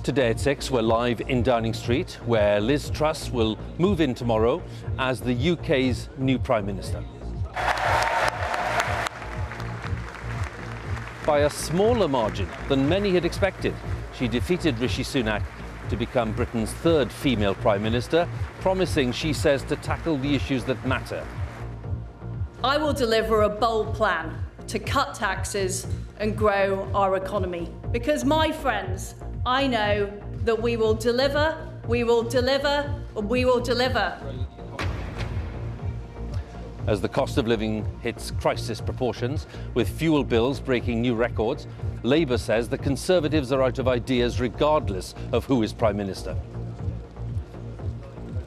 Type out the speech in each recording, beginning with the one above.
Today at 6, we're live in Downing Street, where Liz Truss will move in tomorrow as the UK's new Prime Minister. By a smaller margin than many had expected, she defeated Rishi Sunak to become Britain's third female Prime Minister, promising, she says, to tackle the issues that matter. I will deliver a bold plan to cut taxes and grow our economy. Because, my friends, I know that we will deliver, we will deliver, and we will deliver. As the cost of living hits crisis proportions, with fuel bills breaking new records, Labour says the Conservatives are out of ideas regardless of who is Prime Minister.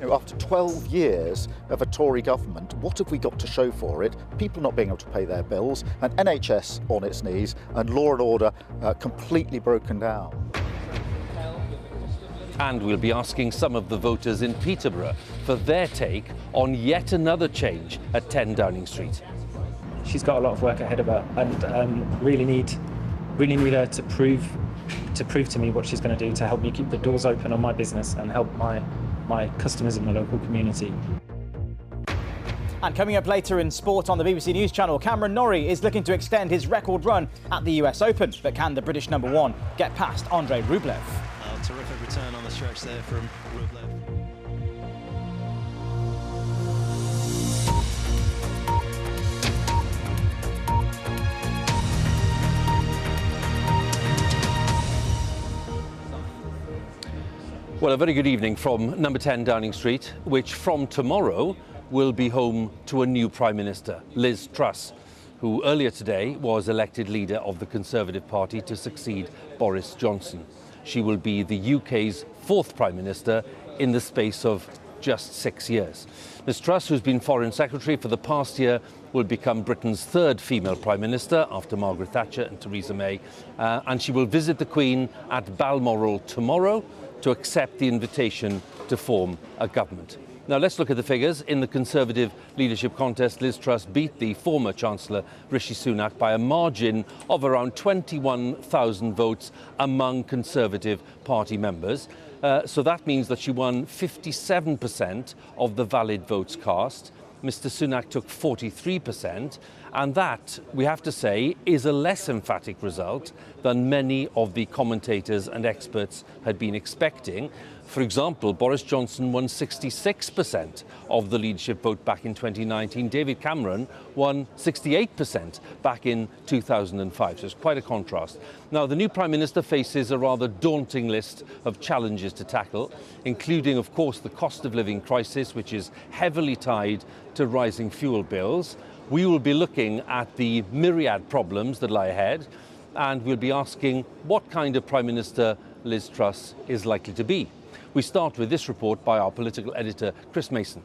After 12 years of a Tory government, what have we got to show for it? People not being able to pay their bills, an NHS on its knees, and law and order completely broken down. And we'll be asking some of the voters in Peterborough for their take on yet another change at 10 Downing Street. She's got a lot of work ahead of her, and really need her to prove to me what she's going to do to help me keep the doors open on my business and help my customers in the local community. And coming up later in sport on the BBC News Channel, Cameron Norrie is looking to extend his record run at the US Open. But can the British #1 get past Andrei Rublev? Terrific return on the stretch there from Rublev. Well, a very good evening from number 10 Downing Street, which from tomorrow will be home to a new Prime Minister, Liz Truss, who earlier today was elected leader of the Conservative Party to succeed Boris Johnson. She will be the UK's fourth Prime Minister in the space of just 6 years. Ms Truss, who's been Foreign Secretary for the past year, will become Britain's third female Prime Minister after Margaret Thatcher and Theresa May, and she will visit the Queen at Balmoral tomorrow to accept the invitation to form a government. Now let's look at the figures. In the Conservative leadership contest, Liz Truss beat the former Chancellor Rishi Sunak by a margin of around 21,000 votes among Conservative Party members. So that means that she won 57% of the valid votes cast. Mr Sunak took 43%, and that, we have to say, is a less emphatic result than many of the commentators and experts had been expecting. For example, Boris Johnson won 66% of the leadership vote back in 2019. David Cameron won 68% back in 2005. So it's quite a contrast. Now, the new Prime Minister faces a rather daunting list of challenges to tackle, including, of course, the cost of living crisis, which is heavily tied to rising fuel bills. We will be looking at the myriad problems that lie ahead, and we'll be asking what kind of Prime Minister Liz Truss is likely to be. We start with this report by our political editor, Chris Mason.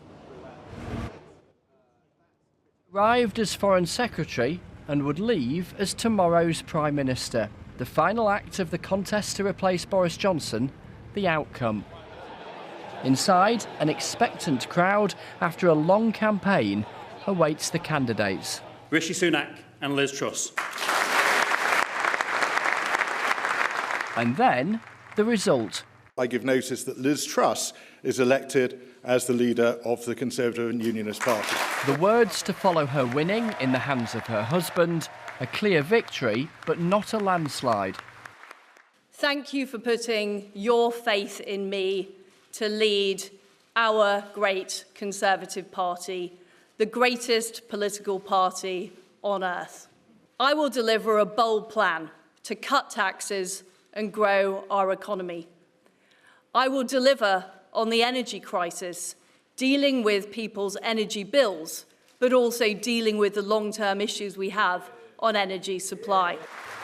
Arrived as Foreign Secretary and would leave as tomorrow's Prime Minister. The final act of the contest to replace Boris Johnson, the outcome. Inside, an expectant crowd after a long campaign awaits the candidates. Rishi Sunak and Liz Truss. And then, the result. I give notice that Liz Truss is elected as the leader of the Conservative and Unionist Party. The words to follow her winning in the hands of her husband, a clear victory, but not a landslide. Thank you for putting your faith in me to lead our great Conservative Party, the greatest political party on earth. I will deliver a bold plan to cut taxes and grow our economy. I will deliver on the energy crisis, dealing with people's energy bills, but also dealing with the long-term issues we have on energy supply.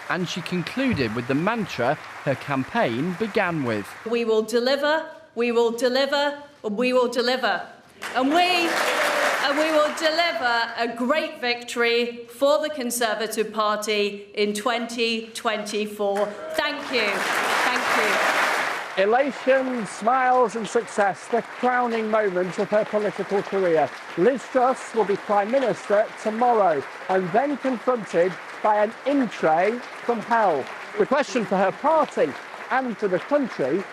And she concluded with the mantra her campaign began with. We will deliver, we will deliver, and we will deliver. And we will deliver a great victory for the Conservative Party in 2024. Thank you. Thank you. Elation, smiles and success, the crowning moment of her political career. Liz Truss will be Prime Minister tomorrow and then confronted by an in-tray from hell. The question for her party and for the country,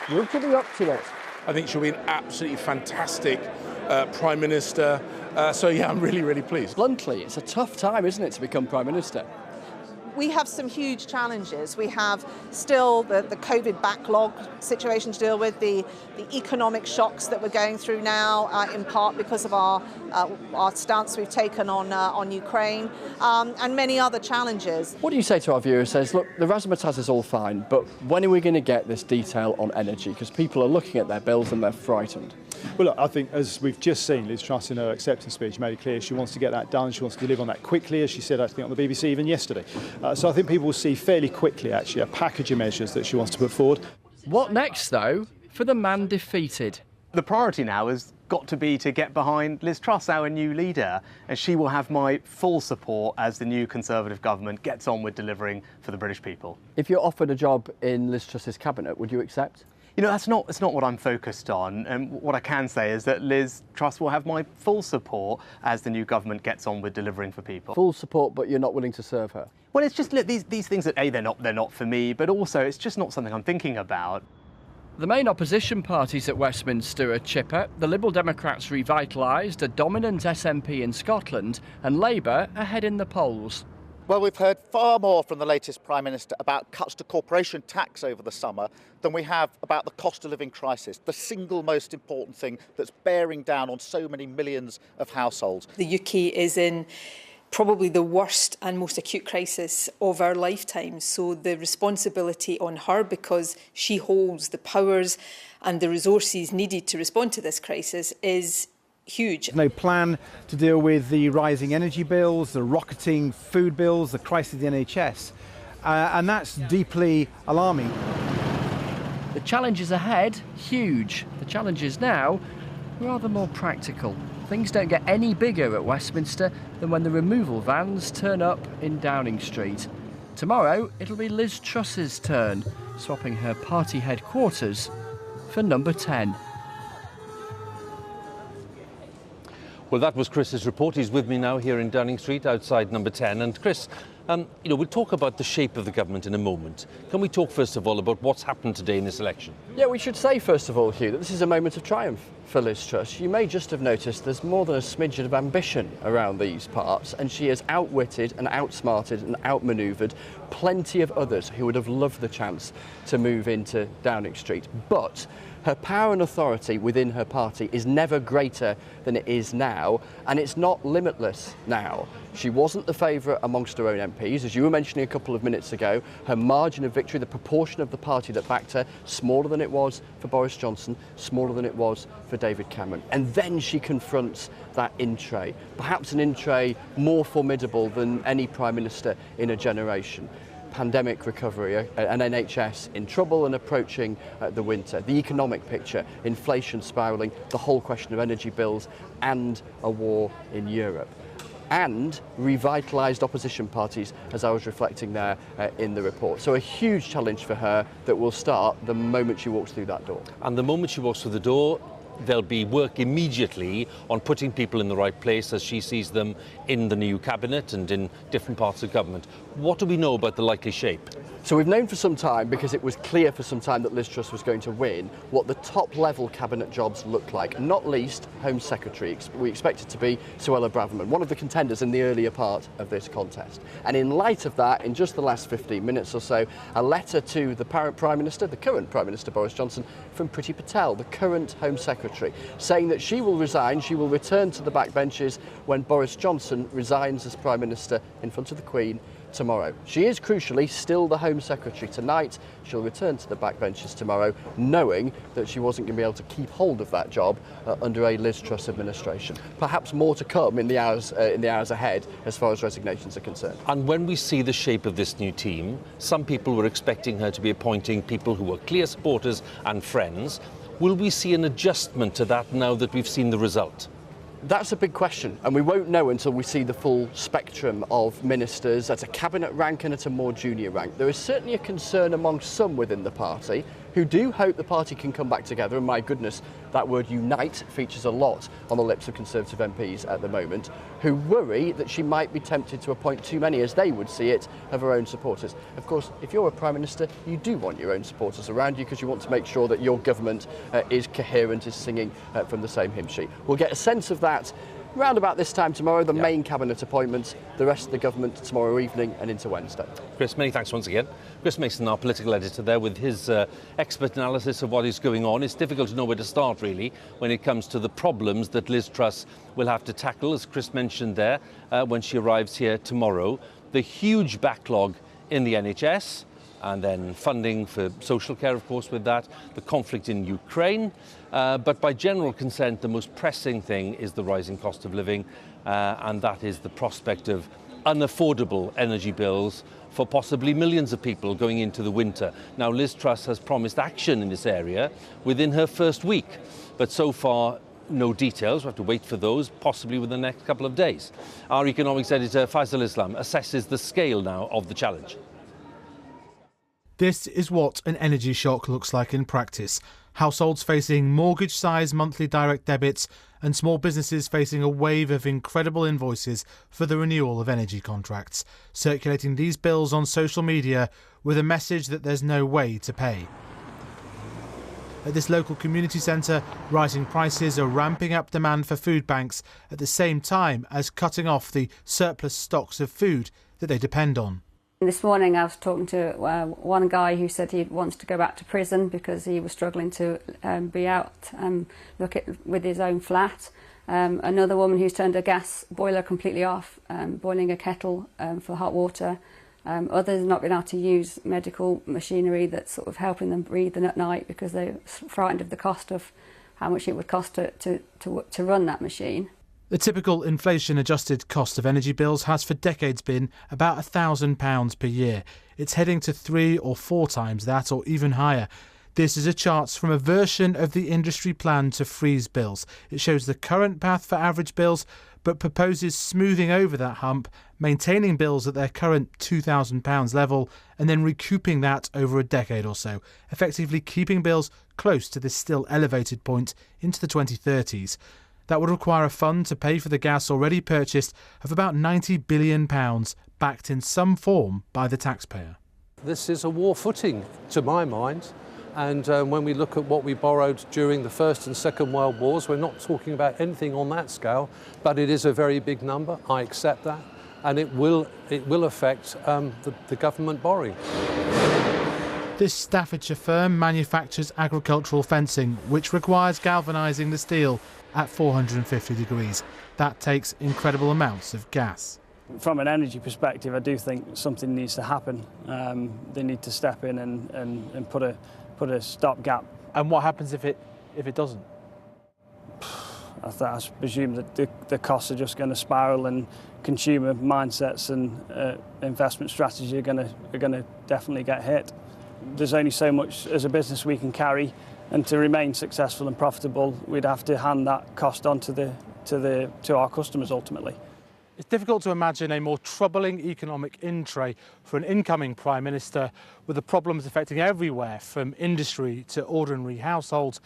will she be up to it? I think she'll be an absolutely fantastic Prime Minister. So, yeah, I'm really, really pleased. Bluntly, it's a tough time, isn't it, to become Prime Minister? We have some huge challenges. We have still the COVID backlog situation to deal with, the economic shocks that we're going through now, in part because of our stance we've taken on Ukraine, and many other challenges. What do you say to our viewers who says, look, the razzmatazz is all fine, but when are we going to get this detail on energy? Because people are looking at their bills and they're frightened. Well, look, I think as we've just seen, Liz Truss in her acceptance speech made it clear she wants to get that done. She wants to deliver on that quickly, as she said, I think, on the BBC even yesterday. So I think people will see fairly quickly, actually, a package of measures that she wants to put forward. What next, though, for the man defeated? The priority now has got to be to get behind Liz Truss, our new leader, and she will have my full support as the new Conservative government gets on with delivering for the British people. If you're offered a job in Liz Truss's cabinet, would you accept? You know, that's not what I'm focused on. And what I can say is that Liz Truss will have my full support as the new government gets on with delivering for people. Full support, but you're not willing to serve her? Well, it's just these things that, A, they're not for me, but also it's just not something I'm thinking about. The main opposition parties at Westminster are chipper. The Liberal Democrats revitalised, a dominant SNP in Scotland, and Labour ahead in the polls. Well, we've heard far more from the latest Prime Minister about cuts to corporation tax over the summer than we have about the cost of living crisis, the single most important thing that's bearing down on so many millions of households. The UK is in probably the worst and most acute crisis of our lifetimes, so the responsibility on her, because she holds the powers and the resources needed to respond to this crisis, is huge. No plan to deal with the rising energy bills, the rocketing food bills, the crisis of the NHS, and that's deeply alarming. The challenges ahead, huge. The challenges now, rather more practical. Things don't get any bigger at Westminster than when the removal vans turn up in Downing Street. Tomorrow, it'll be Liz Truss's turn, swapping her party headquarters for number 10. Well, that was Chris's report. He's with me now here in Downing Street outside number 10. And Chris, we'll talk about the shape of the government in a moment. Can we talk first of all about what's happened today in this election? Yeah, we should say first of all, Huw, that this is a moment of triumph for Liz Truss. You may just have noticed there's more than a smidgen of ambition around these parts, and she has outwitted and outsmarted and outmanoeuvred plenty of others who would have loved the chance to move into Downing Street. But her power and authority within her party is never greater than it is now, and it's not limitless now. She wasn't the favourite amongst her own MPs, as you were mentioning a couple of minutes ago. Her margin of victory, the proportion of the party that backed her, smaller than it was for Boris Johnson, smaller than it was for David Cameron. And then she confronts that in-tray, perhaps an in-tray more formidable than any Prime Minister in a generation. Pandemic recovery, an NHS in trouble and approaching the winter, the economic picture, inflation spiralling, the whole question of energy bills and a war in Europe. And revitalised opposition parties, as I was reflecting there in the report. So a huge challenge for her that will start the moment she walks through that door. And the moment she walks through the door, there'll be work immediately on putting people in the right place as she sees them in the new cabinet and in different parts of government. What do we know about the likely shape? So we've known for some time, because it was clear for some time that Liz Truss was going to win, what the top level cabinet jobs look like, not least Home Secretary. We expect it to be Suella Braverman, one of the contenders in the earlier part of this contest. And in light of that, in just the last 15 minutes or so, a letter to the Prime Minister, the current Prime Minister Boris Johnson, from Priti Patel, the current Home Secretary, saying that she will resign, she will return to the backbenches when Boris Johnson resigns as Prime Minister in front of the Queen tomorrow. She is crucially still the Home Secretary tonight. She'll return to the backbenches tomorrow, knowing that she wasn't going to be able to keep hold of that job under a Liz Truss administration. Perhaps more to come in the hours ahead as far as resignations are concerned. And when we see the shape of this new team, some people were expecting her to be appointing people who were clear supporters and friends. Will we see an adjustment to that now that we've seen the result? That's a big question, and we won't know until we see the full spectrum of ministers at a cabinet rank and at a more junior rank. There is certainly a concern among some within the party who do hope the party can come back together, and my goodness, that word unite features a lot on the lips of Conservative MPs at the moment, who worry that she might be tempted to appoint too many, as they would see it, of her own supporters. Of course, if you're a Prime Minister, you do want your own supporters around you because you want to make sure that your government is coherent, is singing from the same hymn sheet. We'll get a sense of that round about this time tomorrow, the main cabinet appointments, the rest of the government tomorrow evening and into Wednesday. Chris, many thanks once again. Chris Mason, our political editor there, with his expert analysis of what is going on. It's difficult to know where to start, really, when it comes to the problems that Liz Truss will have to tackle, as Chris mentioned there, when she arrives here tomorrow. The huge backlog in the NHS, and then funding for social care, of course, with that, the conflict in Ukraine. But by general consent, the most pressing thing is the rising cost of living, and that is the prospect of unaffordable energy bills for possibly millions of people going into the winter. Now, Liz Truss has promised action in this area within her first week, but so far, no details. We'll have to wait for those, possibly within the next couple of days. Our economics editor, Faisal Islam, assesses the scale now of the challenge. This is what an energy shock looks like in practice. Households facing mortgage-sized monthly direct debits and small businesses facing a wave of incredible invoices for the renewal of energy contracts, circulating these bills on social media with a message that there's no way to pay. At this local community centre, rising prices are ramping up demand for food banks at the same time as cutting off the surplus stocks of food that they depend on. This morning I was talking to one guy who said he wants to go back to prison because he was struggling to be out with his own flat. Another woman who's turned a gas boiler completely off, boiling a kettle for hot water. Others not being able to use medical machinery that's sort of helping them breathe at night because they're frightened of the cost of how much it would cost to run that machine. The typical inflation-adjusted cost of energy bills has for decades been about £1,000 per year. It's heading to 3 or 4 times that, or even higher. This is a chart from a version of the industry plan to freeze bills. It shows the current path for average bills, but proposes smoothing over that hump, maintaining bills at their current £2,000 level, and then recouping that over a decade or so, effectively keeping bills close to this still elevated point into the 2030s. That would require a fund to pay for the gas already purchased of about £90 billion, backed in some form by the taxpayer. This is a war footing, to my mind. And when we look at what we borrowed during the First and Second World Wars, we're not talking about anything on that scale, but it is a very big number. I accept that. And it will affect the government borrowing. This Staffordshire firm manufactures agricultural fencing, which requires galvanising the steel at 450 degrees. That takes incredible amounts of gas. From an energy perspective, I do think something needs to happen. They need to step in and put a stopgap. And what happens if it doesn't? I presume that the costs are just going to spiral, and consumer mindsets and investment strategy are going to definitely get hit. There's only so much as a business we can carry, and to remain successful and profitable, we'd have to hand that cost on to our customers ultimately. It's difficult to imagine a more troubling economic in-tray for an incoming Prime Minister, with the problems affecting everywhere from industry to ordinary households.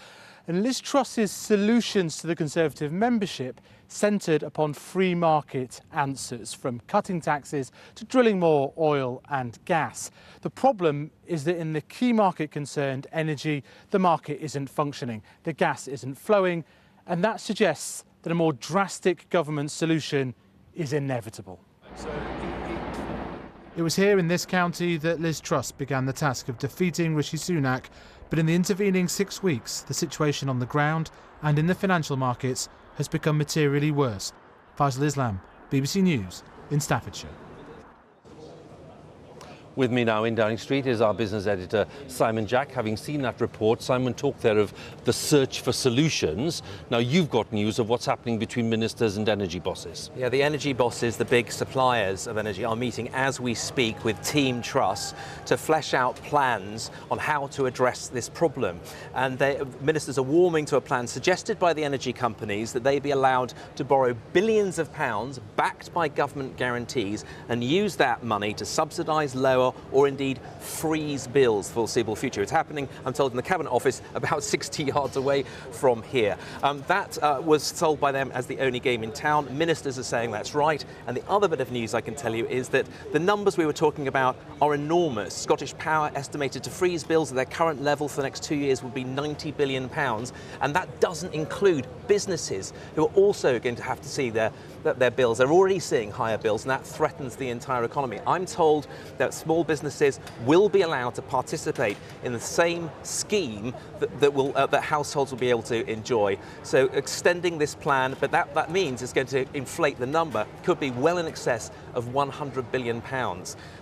And Liz Truss's solutions to the Conservative membership centred upon free market answers, from cutting taxes to drilling more oil and gas. The problem is that in the key market concerned, energy, the market isn't functioning, the gas isn't flowing, and that suggests that a more drastic government solution is inevitable. It was here in this county that Liz Truss began the task of defeating Rishi Sunak, but in the intervening 6 weeks, the situation on the ground and in the financial markets has become materially worse. Faisal Islam, BBC News in Staffordshire. With me now in Downing Street is our business editor, Simon Jack. Having seen that report, Simon talked there of the search for solutions. Now, you've got news of what's happening between ministers and energy bosses. Yeah, the energy bosses, the big suppliers of energy, are meeting as we speak with Team Truss to flesh out plans on how to address this problem. And ministers are warming to a plan suggested by the energy companies that they be allowed to borrow billions of pounds backed by government guarantees and use that money to subsidise lower are, or indeed freeze bills for the foreseeable future. It's happening, I'm told, in the Cabinet Office about 60 yards away from here. That was sold by them as the only game in town. Ministers are saying that's right. And the other bit of news I can tell you is that the numbers we were talking about are enormous. Scottish Power estimated to freeze bills at their current level for the next 2 years would be £90 billion. And that doesn't include businesses who are also going to have to see their bills. They're already seeing higher bills, and that threatens the entire economy. I'm told that small businesses will be allowed to participate in the same scheme that households will be able to enjoy. So extending this plan, but that means it's going to inflate the number, could be well in excess of £100 billion.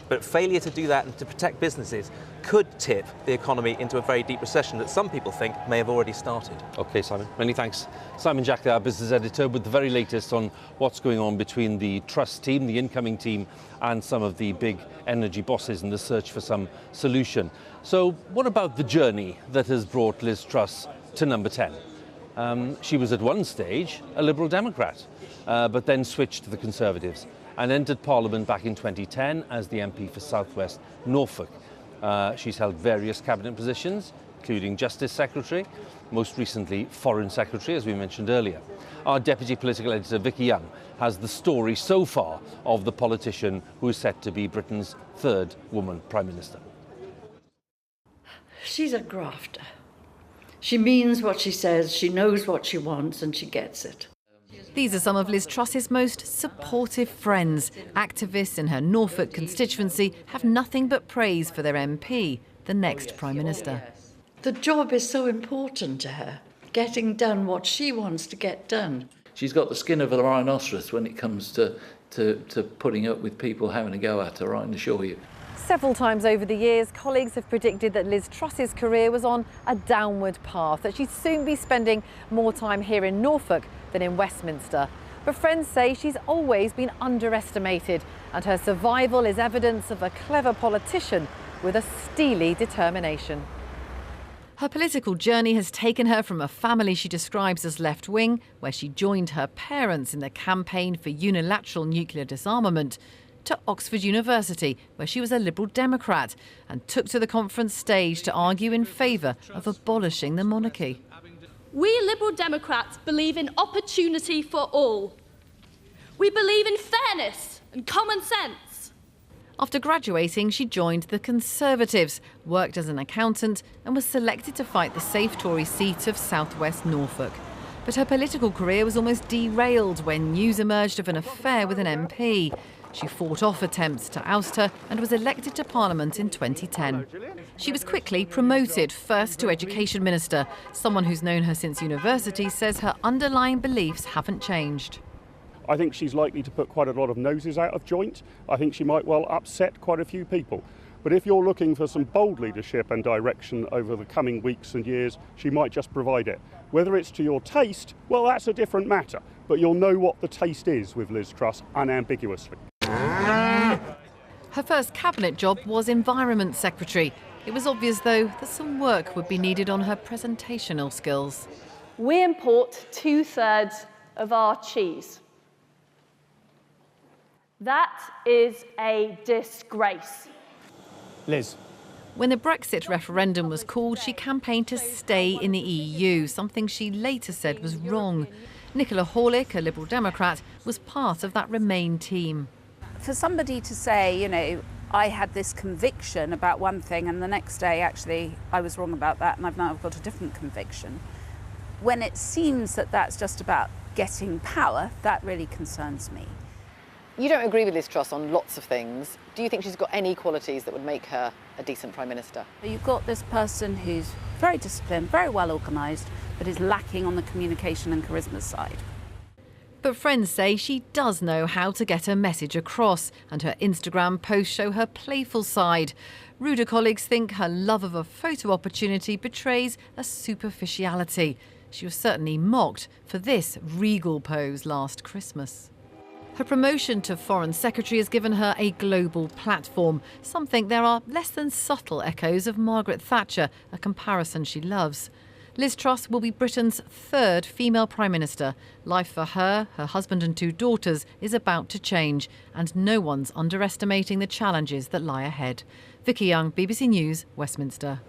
But failure to do that and to protect businesses could tip the economy into a very deep recession that some people think may have already started. OK, Simon, many thanks. Simon Jack, our business editor, with the very latest on what's going on between the Truss team, the incoming team, and some of the big energy bosses in the search for some solution. So what about the journey that has brought Liz Truss to number 10? She was at one stage a Liberal Democrat, but then switched to the Conservatives and entered Parliament back in 2010 as the MP for South West Norfolk. She's held various cabinet positions, including Justice Secretary, most recently Foreign Secretary, as we mentioned earlier. Our Deputy Political Editor, Vicky Young, has the story so far of the politician who is set to be Britain's third woman Prime Minister. She's a grafter. She means what she says, she knows what she wants, and she gets it. These are some of Liz Truss's most supportive friends. Activists in her Norfolk constituency have nothing but praise for their MP, the next Prime Minister. The job is so important to her, getting done what she wants to get done. She's got the skin of a rhinoceros when it comes to putting up with people having a go at her, I can assure you. Several times over the years, colleagues have predicted that Liz Truss's career was on a downward path, that she'd soon be spending more time here in Norfolk than in Westminster. But friends say she's always been underestimated, and her survival is evidence of a clever politician with a steely determination. Her political journey has taken her from a family she describes as left-wing, where she joined her parents in the campaign for unilateral nuclear disarmament, to Oxford University, where she was a Liberal Democrat and took to the conference stage to argue in favour of abolishing the monarchy. We Liberal Democrats believe in opportunity for all. We believe in fairness and common sense. After graduating, she joined the Conservatives, worked as an accountant and was selected to fight the safe Tory seat of South West Norfolk. But her political career was almost derailed when news emerged of an affair with an MP. She fought off attempts to oust her and was elected to Parliament in 2010. She was quickly promoted first to Education Minister. Someone who's known her since university says her underlying beliefs haven't changed. I think she's likely to put quite a lot of noses out of joint. I think she might well upset quite a few people. But if you're looking for some bold leadership and direction over the coming weeks and years, she might just provide it. Whether it's to your taste, well, that's a different matter. But you'll know what the taste is with Liz Truss unambiguously. Her first cabinet job was Environment Secretary. It was obvious, though, that some work would be needed on her presentational skills. We import 2/3 of our cheese. That is a disgrace. Liz. When the Brexit referendum was called, she campaigned to stay in the EU, something she later said was wrong. Nicola Horlick, a Liberal Democrat, was part of that Remain team. For somebody to say, you know, I had this conviction about one thing and the next day actually I was wrong about that and I've now got a different conviction, when it seems that that's just about getting power, that really concerns me. You don't agree with Liz Truss on lots of things. Do you think she's got any qualities that would make her a decent Prime Minister? You've got this person who's very disciplined, very well organised, but is lacking on the communication and charisma side. But friends say she does know how to get her message across, and her Instagram posts show her playful side. Ruder colleagues think her love of a photo opportunity betrays a superficiality. She was certainly mocked for this regal pose last Christmas. Her promotion to Foreign Secretary has given her a global platform. Some think there are less than subtle echoes of Margaret Thatcher, a comparison she loves. Liz Truss will be Britain's third female Prime Minister. Life for her, her husband and 2 daughters is about to change, and no one's underestimating the challenges that lie ahead. Vicky Young, BBC News, Westminster.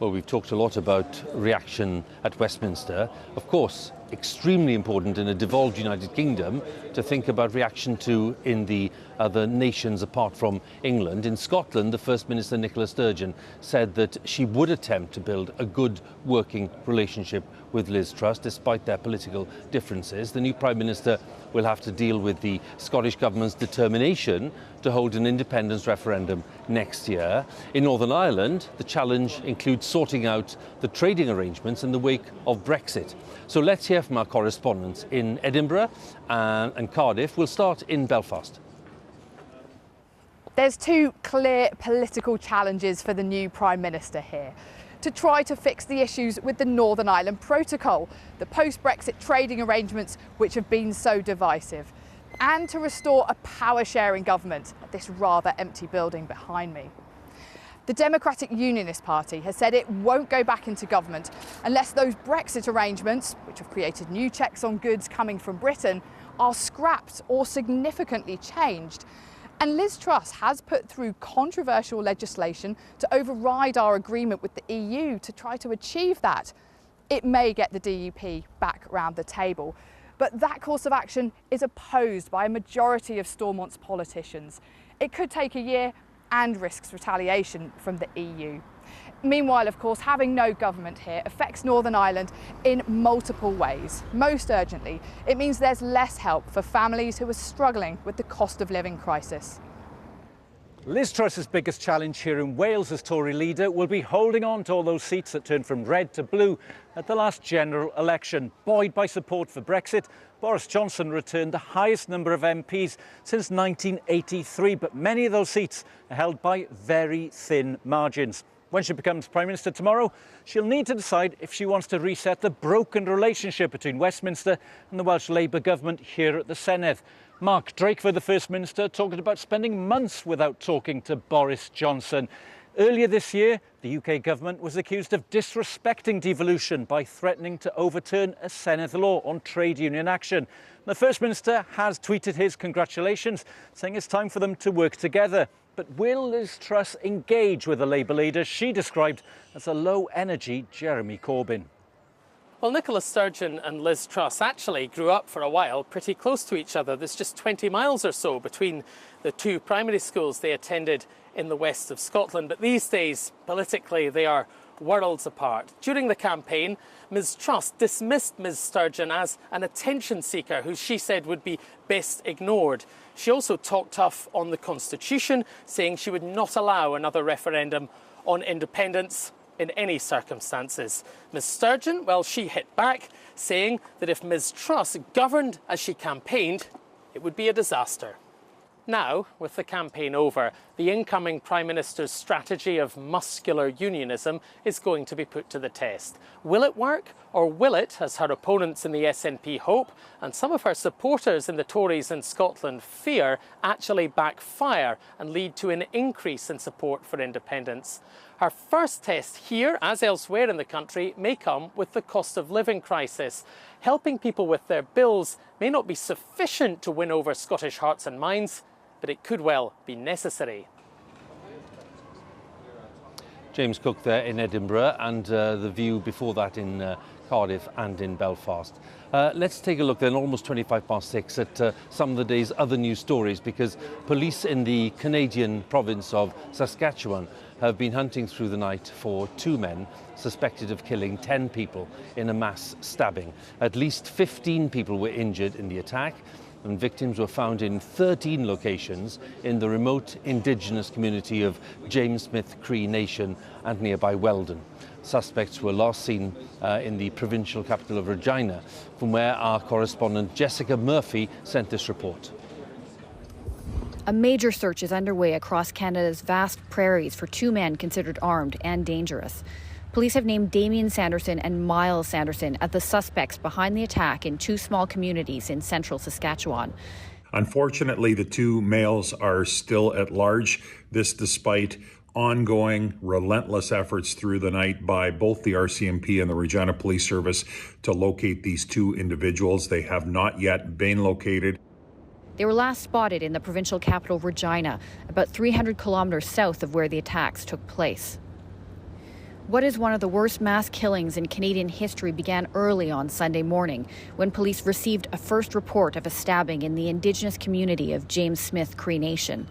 Well, we've talked a lot about reaction at Westminster. Of course, extremely important in a devolved United Kingdom to think about reaction to in the other nations apart from England. In Scotland, the First Minister, Nicola Sturgeon, said that she would attempt to build a good working relationship with Liz Truss, despite their political differences. The new Prime Minister will have to deal with the Scottish Government's determination to hold an independence referendum next year. In Northern Ireland, the challenge includes sorting out the trading arrangements in the wake of Brexit. So let's hear from our correspondents in Edinburgh and Cardiff. We'll start in Belfast. There's 2 clear political challenges for the new Prime Minister here. To try to fix the issues with the Northern Ireland Protocol, the post-Brexit trading arrangements which have been so divisive, and to restore a power-sharing government at this rather empty building behind me. The Democratic Unionist Party has said it won't go back into government unless those Brexit arrangements, which have created new checks on goods coming from Britain, are scrapped or significantly changed. And Liz Truss has put through controversial legislation to override our agreement with the EU to try to achieve that. It may get the DUP back round the table, but that course of action is opposed by a majority of Stormont's politicians. It could take a year and risks retaliation from the EU. Meanwhile, of course, having no government here affects Northern Ireland in multiple ways. Most urgently, it means there's less help for families who are struggling with the cost of living crisis. Liz Truss's biggest challenge here in Wales as Tory leader will be holding on to all those seats that turned from red to blue at the last general election. Buoyed by support for Brexit, Boris Johnson returned the highest number of MPs since 1983, but many of those seats are held by very thin margins. When she becomes Prime Minister tomorrow, she'll need to decide if she wants to reset the broken relationship between Westminster and the Welsh Labour government here at the Senedd. Mark Drakeford, the First Minister, talking about spending months without talking to Boris Johnson. Earlier this year, the UK government was accused of disrespecting devolution by threatening to overturn a Senedd law on trade union action. The First Minister has tweeted his congratulations, saying it's time for them to work together. But will Liz Truss engage with the Labour leader she described as a low-energy Jeremy Corbyn? Well, Nicola Sturgeon and Liz Truss actually grew up for a while pretty close to each other. There's just 20 miles or so between the 2 primary schools they attended in the west of Scotland. But these days, politically, they are worlds apart. During the campaign, Ms Truss dismissed Ms Sturgeon as an attention seeker who she said would be best ignored. She also talked tough on the Constitution, saying she would not allow another referendum on independence in any circumstances. Ms Sturgeon, well, she hit back, saying that if Ms Truss governed as she campaigned, it would be a disaster. Now, with the campaign over, the incoming Prime Minister's strategy of muscular unionism is going to be put to the test. Will it work, or will it, as her opponents in the SNP hope, and some of her supporters in the Tories in Scotland fear, actually backfire and lead to an increase in support for independence? Her first test here, as elsewhere in the country, may come with the cost of living crisis. Helping people with their bills may not be sufficient to win over Scottish hearts and minds, but it could well be necessary. James Cook there in Edinburgh, and the View before that in Cardiff and in Belfast. Let's take a look then, almost 6:25, at some of the day's other news stories, because police in the Canadian province of Saskatchewan have been hunting through the night for 2 men suspected of killing 10 people in a mass stabbing. At least 15 people were injured in the attack, and victims were found in 13 locations in the remote indigenous community of James Smith Cree Nation and nearby Weldon. Suspects were last seen in the provincial capital of Regina, from where our correspondent Jessica Murphy sent this report. A major search is underway across Canada's vast prairies for 2 men considered armed and dangerous. Police have named Damien Sanderson and Miles Sanderson as the suspects behind the attack in 2 small communities in central Saskatchewan. Unfortunately, the 2 males are still at large, this despite ongoing, relentless efforts through the night by both the RCMP and the Regina Police Service to locate these two individuals. They have not yet been located. They were last spotted in the provincial capital, Regina, about 300 kilometers south of where the attacks took place. What is one of the worst mass killings in Canadian history began early on Sunday morning when police received a first report of a stabbing in the Indigenous community of James Smith Cree Nation.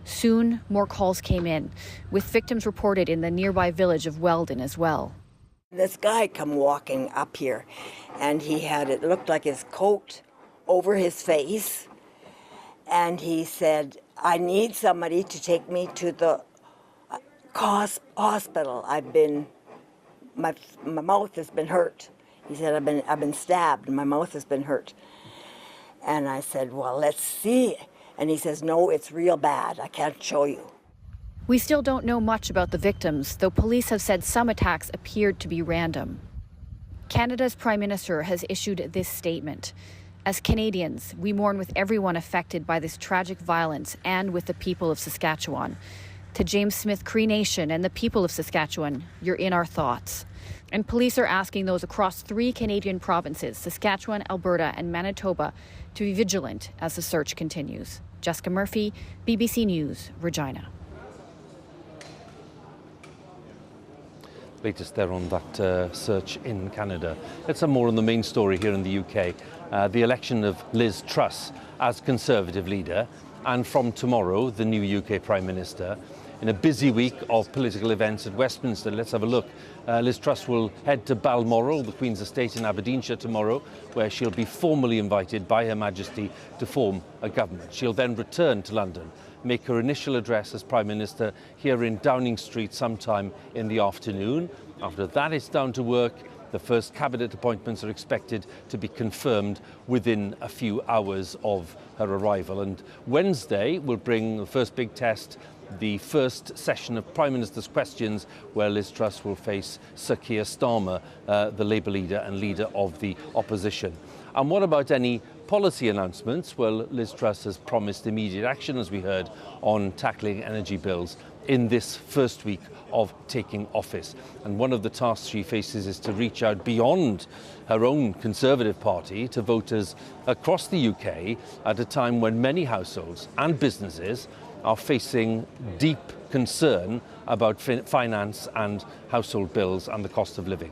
Soon, more calls came in, with victims reported in the nearby village of Weldon as well. This guy come walking up here, and he had, it looked like his coat over his face, and he said, "I need somebody to take me to the hospital. My mouth has been hurt." He said, I've been stabbed, and my mouth has been hurt. And I said, "Well, let's see." And he says, "No, it's real bad. I can't show you." We still don't know much about the victims, though police have said some attacks appeared to be random. Canada's Prime Minister has issued this statement. As Canadians, we mourn with everyone affected by this tragic violence and with the people of Saskatchewan. To James Smith Cree Nation and the people of Saskatchewan, you're in our thoughts. And police are asking those across 3 Canadian provinces, Saskatchewan, Alberta, and Manitoba, to be vigilant as the search continues. Jessica Murphy, BBC News, Regina. Latest there on that search in Canada. Let's have more on the main story here in the UK. The election of Liz Truss as Conservative leader, and from tomorrow, the new UK Prime Minister. In a busy week of political events at Westminster, let's have a look. Liz Truss will head to Balmoral, the Queen's estate in Aberdeenshire, tomorrow, where she'll be formally invited by Her Majesty to form a government. She'll then return to London, make her initial address as Prime Minister here in Downing Street sometime in the afternoon. After that, it's down to work. The first cabinet appointments are expected to be confirmed within a few hours of her arrival. And Wednesday will bring the first big test, the first session of Prime Minister's questions, where Liz Truss will face Sir Keir Starmer, the Labour leader and leader of the opposition. And what about any policy announcements? Well, Liz Truss has promised immediate action, as we heard, on tackling energy bills in this first week of taking office. And one of the tasks she faces is to reach out beyond her own Conservative Party to voters across the UK at a time when many households and businesses are facing deep concern about finance and household bills and the cost of living.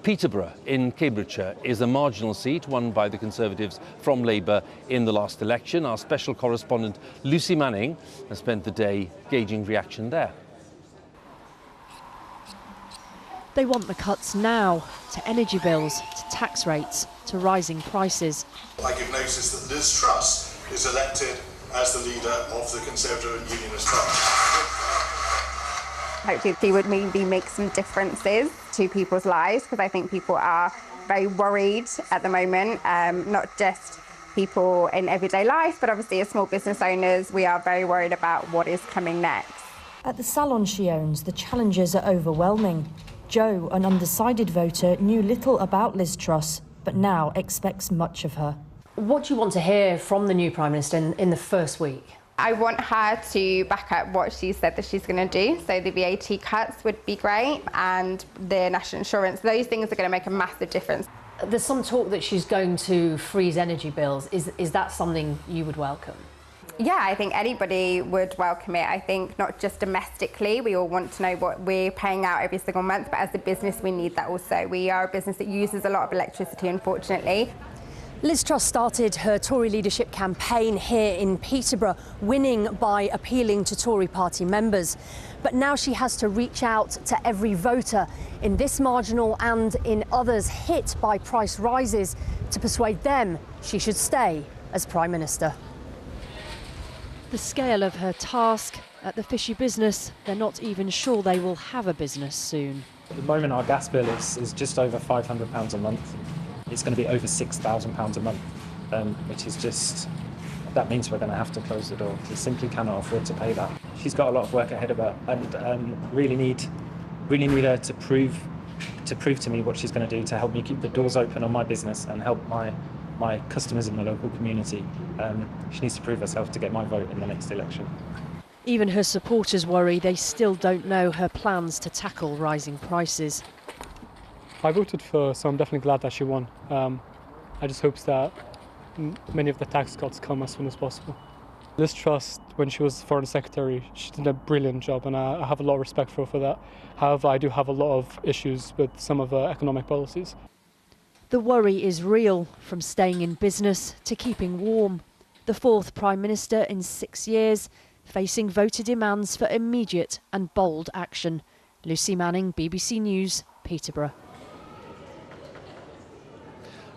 Peterborough in Cambridgeshire is a marginal seat won by the Conservatives from Labour in the last election. Our special correspondent Lucy Manning has spent the day gauging reaction there. They want the cuts now, to energy bills, to tax rates, to rising prices. I give notice that Liz Truss is elected as the leader of the Conservative and Unionist Party. Hopefully they would maybe make some differences to people's lives, because I think people are very worried at the moment, not just people in everyday life, but obviously as small business owners, we are very worried about what is coming next. At the salon she owns, the challenges are overwhelming. Jo, an undecided voter, knew little about Liz Truss, but now expects much of her. What do you want to hear from the new Prime Minister in the first week? I want her to back up what she said that she's going to do. So the VAT cuts would be great, and the national insurance. Those things are going to make a massive difference. There's some talk that she's going to freeze energy bills. Is that something you would welcome? Yeah, I think anybody would welcome it. I think not just domestically, we all want to know what we're paying out every single month, but as a business we need that also. We are a business that uses a lot of electricity, unfortunately. Liz Truss started her Tory leadership campaign here in Peterborough, winning by appealing to Tory party members. But now she has to reach out to every voter in this marginal and in others hit by price rises to persuade them she should stay as Prime Minister. The scale of her task at the fishy business, they're not even sure they will have a business soon. At the moment our gas bill is just over £500 a month. It's going to be over £6,000 a month, which is just, that means we're going to have to close the door. We simply cannot afford to pay that. She's got a lot of work ahead of her, and really need her to prove to me what she's going to do to help me keep the doors open on my business and help my customers in the local community. She needs to prove herself to get my vote in the next election. Even her supporters worry they still don't know her plans to tackle rising prices. I voted for her, so I'm definitely glad that she won. I just hope that many of the tax cuts come as soon as possible. Liz Truss, when she was Foreign Secretary, she did a brilliant job, and I have a lot of respect for her for that. However, I do have a lot of issues with some of her economic policies. The worry is real, from staying in business to keeping warm. The fourth Prime Minister in 6 years, facing voter demands for immediate and bold action. Lucy Manning, BBC News, Peterborough.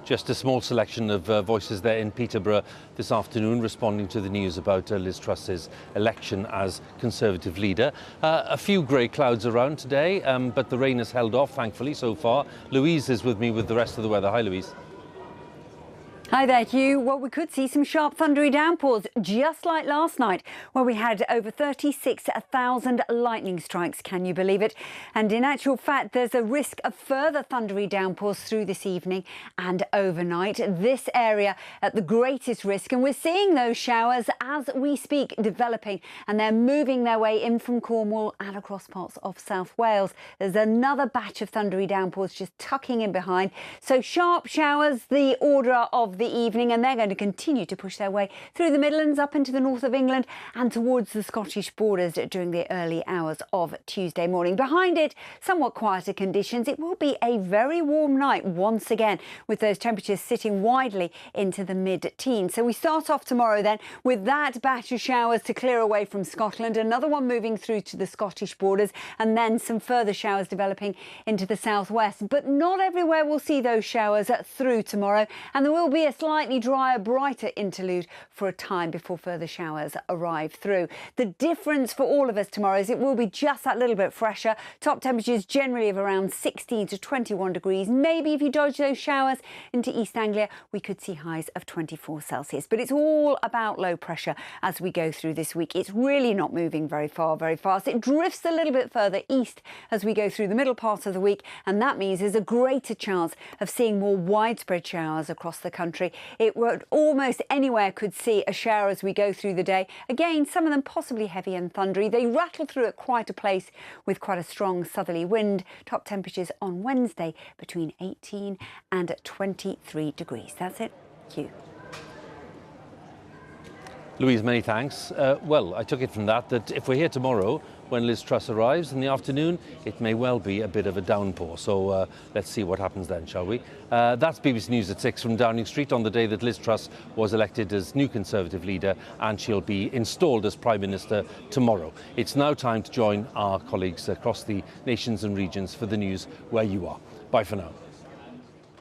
Just a small selection of voices there in Peterborough this afternoon responding to the news about Liz Truss's election as Conservative leader. A few grey clouds around today, but the rain has held off, thankfully, so far. Louise is with me with the rest of the weather. Hi, Louise. Hi there, Huw. Well, we could see some sharp thundery downpours, just like last night, where we had over 36,000 lightning strikes. Can you believe it? And in actual fact, there's a risk of further thundery downpours through this evening and overnight. This area at the greatest risk, and we're seeing those showers as we speak developing, and they're moving their way in from Cornwall and across parts of South Wales. There's another batch of thundery downpours just tucking in behind. So sharp showers, the order of the evening, and they're going to continue to push their way through the Midlands up into the north of England and towards the Scottish borders during the early hours of Tuesday morning. Behind it, somewhat quieter conditions. It will be a very warm night once again, with those temperatures sitting widely into the mid-teens. So we start off tomorrow then with that batch of showers to clear away from Scotland, another one moving through to the Scottish borders, and then some further showers developing into the southwest. But not everywhere will see those showers through tomorrow, and there will be a slightly drier, brighter interlude for a time before further showers arrive through. The difference for all of us tomorrow is it will be just that little bit fresher. Top temperatures generally of around 16 to 21 degrees. Maybe if you dodge those showers into East Anglia, we could see highs of 24 Celsius. But it's all about low pressure as we go through this week. It's really not moving very far, very fast. It drifts a little bit further east as we go through the middle part of the week, and that means there's a greater chance of seeing more widespread showers across the country. It would almost anywhere could see a shower as we go through the day. Again, some of them possibly heavy and thundery. They rattle through at quite a place with quite a strong southerly wind. Top temperatures on Wednesday between 18 and 23 degrees. That's it. Thank you. Louise, many thanks. Well, I took it from that if we're here tomorrow when Liz Truss arrives in the afternoon, it may well be a bit of a downpour. So let's see what happens then, shall we? That's BBC News at 6 from Downing Street on the day that Liz Truss was elected as new Conservative leader, and she'll be installed as Prime Minister tomorrow. It's now time to join our colleagues across the nations and regions for the news where you are. Bye for now.